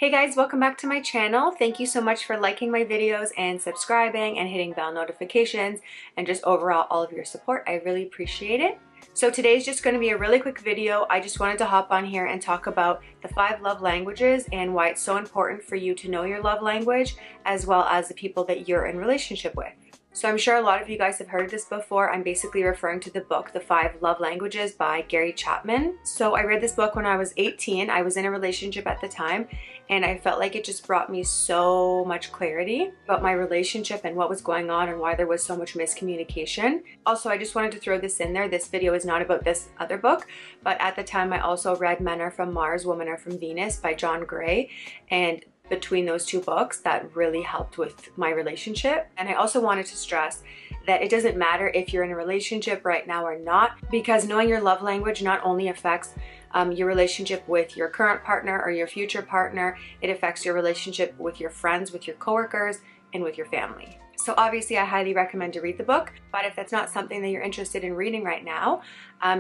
Hey guys, welcome back to my channel. Thank you so much for liking my videos and subscribing and hitting bell notifications and just overall all of your support. I really appreciate it. So today's just going to be a really quick video. I just wanted to hop on here and talk about the 5 love languages and why it's so important for you to know your love language as well as the people that you're in relationship with. So I'm sure a lot of you guys have heard of this before. I'm basically referring to the book, The 5 Love Languages by Gary Chapman. So I read this book when I was 18. I was in a relationship at the time, and I felt like it just brought me so much clarity about my relationship and what was going on and why there was so much miscommunication. Also, I just wanted to throw this in there. This video is not about this other book, but at the time I also read Men Are From Mars, Women Are From Venus by John Gray, and between those 2 books, that really helped with my relationship. And I also wanted to stress that it doesn't matter if you're in a relationship right now or not, because knowing your love language not only affects your relationship with your current partner or your future partner, it affects your relationship with your friends, with your coworkers, and with your family. So obviously I highly recommend to read the book, but if that's not something that you're interested in reading right now,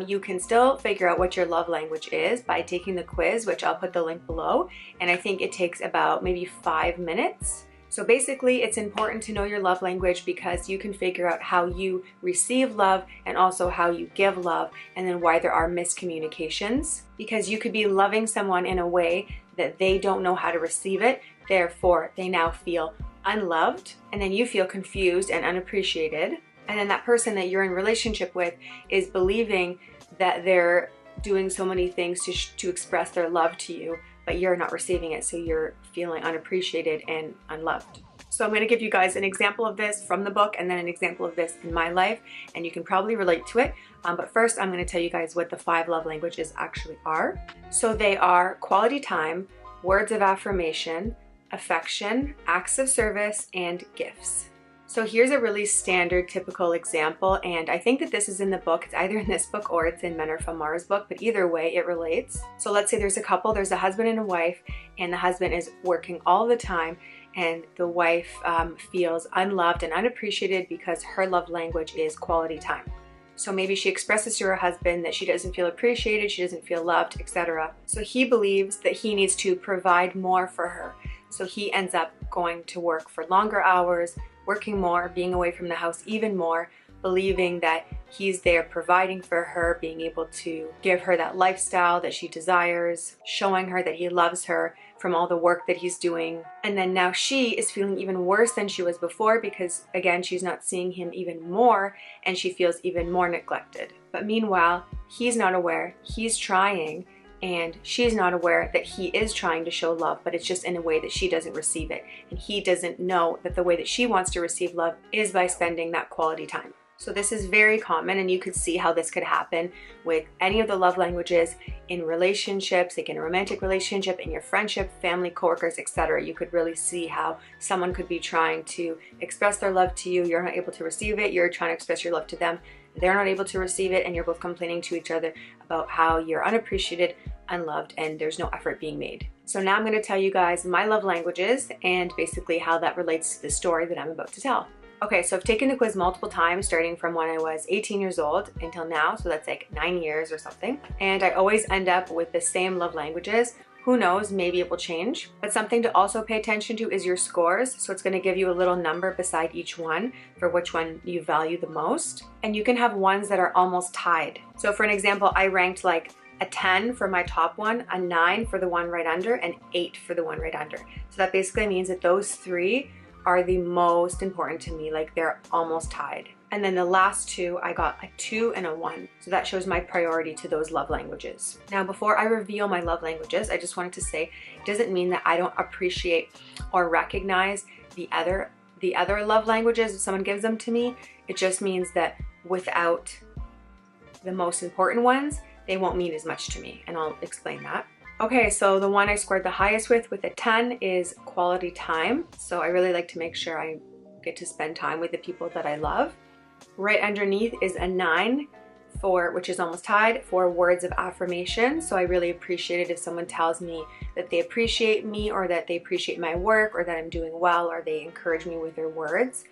you can still figure out what your love language is by taking the quiz, which I'll put the link below. And I think it takes about maybe 5 minutes. So basically it's important to know your love language because you can figure out how you receive love and also how you give love, and then why there are miscommunications. Because you could be loving someone in a way that they don't know how to receive it, therefore they now feel unloved, and then you feel confused and unappreciated, and then that person that you're in relationship with is believing that they're doing so many things to express their love to you, but you're not receiving it, so you're feeling unappreciated and unloved. So I'm going to give you guys an example of this from the book and then an example of this in my life, and you can probably relate to it. But first I'm going to tell you guys what the 5 love languages actually are. So they are quality time, words of affirmation, affection, acts of service, and gifts. So here's a really standard, typical example, and I think that this is in the book. It's either in this book or it's in Men Are From Mars book, but either way it relates. So let's say there's a couple, there's a husband and a wife, and the husband is working all the time, and the wife feels unloved and unappreciated because her love language is quality time. So maybe she expresses to her husband that she doesn't feel appreciated, she doesn't feel loved, etc. So he believes that he needs to provide more for her. So he ends up going to work for longer hours, working more, being away from the house even more, believing that he's there providing for her, being able to give her that lifestyle that she desires, showing her that he loves her from all the work that he's doing. And then now she is feeling even worse than she was before because, again, she's not seeing him even more and she feels even more neglected. But meanwhile, he's not aware, he's trying, and she's not aware that he is trying to show love, but it's just in a way that she doesn't receive it. And he doesn't know that the way that she wants to receive love is by spending that quality time. So this is very common, and you could see how this could happen with any of the love languages in relationships, like in a romantic relationship, in your friendship, family, coworkers, etc. You could really see how someone could be trying to express their love to you. You're not able to receive it. You're trying to express your love to them. They're not able to receive it, and you're both complaining to each other about how you're unappreciated, unloved, and there's no effort being made. So now I'm going to tell you guys my love languages and basically how that relates to the story that I'm about to tell. Okay, so I've taken the quiz multiple times, starting from when I was 18 years old until now, so that's like 9 years or something. And I always end up with the same love languages. Who knows, maybe it will change. But something to also pay attention to is your scores. So it's going to give you a little number beside each one for which one you value the most. And you can have ones that are almost tied. So for an example, I ranked like a 10 for my top one, a 9 for the one right under, and 8 for the one right under. So that basically means that those 3 are the most important to me, like they're almost tied. And then the last 2, I got a 2 and a 1. So that shows my priority to those love languages. Now, before I reveal my love languages, I just wanted to say, it doesn't mean that I don't appreciate or recognize the other love languages if someone gives them to me. It just means that without the most important ones, they won't mean as much to me, and I'll explain that. Okay, so the one I scored the highest with a 10 is quality time. So I really like to make sure I get to spend time with the people that I love. Right underneath is a 9 which is almost tied, for words of affirmation. So I really appreciate it if someone tells me that they appreciate me, or that they appreciate my work, or that I'm doing well, or they encourage me with their words.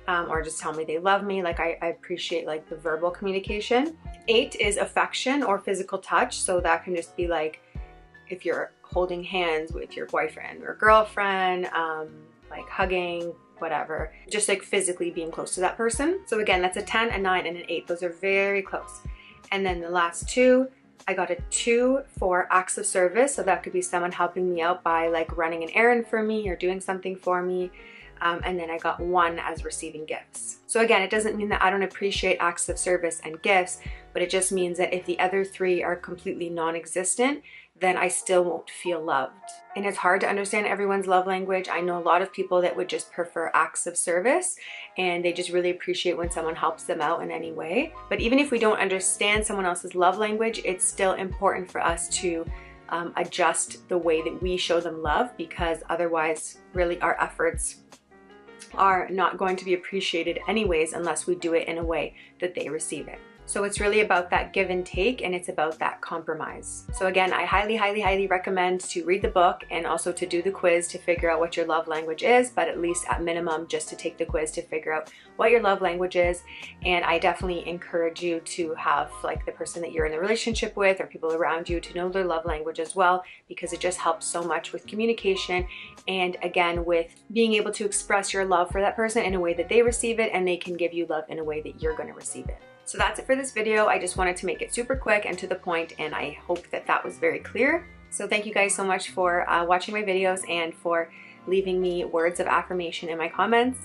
Or just tell me they love me. Like I appreciate like the verbal communication. 8 is affection or physical touch. So that can just be like if you're holding hands with your boyfriend or girlfriend, like hugging, whatever, just like physically being close to that person. So again, that's a 10, a 9, and an 8. Those are very close. And then the last 2, I got a 2 for acts of service. So that could be someone helping me out by like running an errand for me or doing something for me. And then I got 1 as receiving gifts. So again, it doesn't mean that I don't appreciate acts of service and gifts, but it just means that if the other 3 are completely non-existent, then I still won't feel loved. And it's hard to understand everyone's love language. I know a lot of people that would just prefer acts of service and they just really appreciate when someone helps them out in any way. But even if we don't understand someone else's love language, it's still important for us to adjust the way that we show them love, because otherwise really our efforts are not going to be appreciated anyways unless we do it in a way that they receive it. So it's really about that give and take, and it's about that compromise. So again, I highly, highly, highly recommend to read the book and also to do the quiz to figure out what your love language is, but at least at minimum just to take the quiz to figure out what your love language is. And I definitely encourage you to have like the person that you're in a relationship with or people around you to know their love language as well, because it just helps so much with communication and again with being able to express your love for that person in a way that they receive it and they can give you love in a way that you're going to receive it. So that's it for this video. I just wanted to make it super quick and to the point, and I hope that that was very clear. So thank you guys so much for watching my videos and for leaving me words of affirmation in my comments.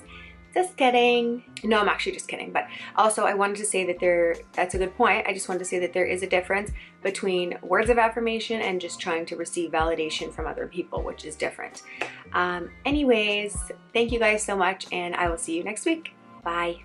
Just kidding. No, I'm actually just kidding. But also I wanted to say that that's a good point. I just wanted to say that there is a difference between words of affirmation and just trying to receive validation from other people, which is different. Anyways, thank you guys so much, and I will see you next week. Bye.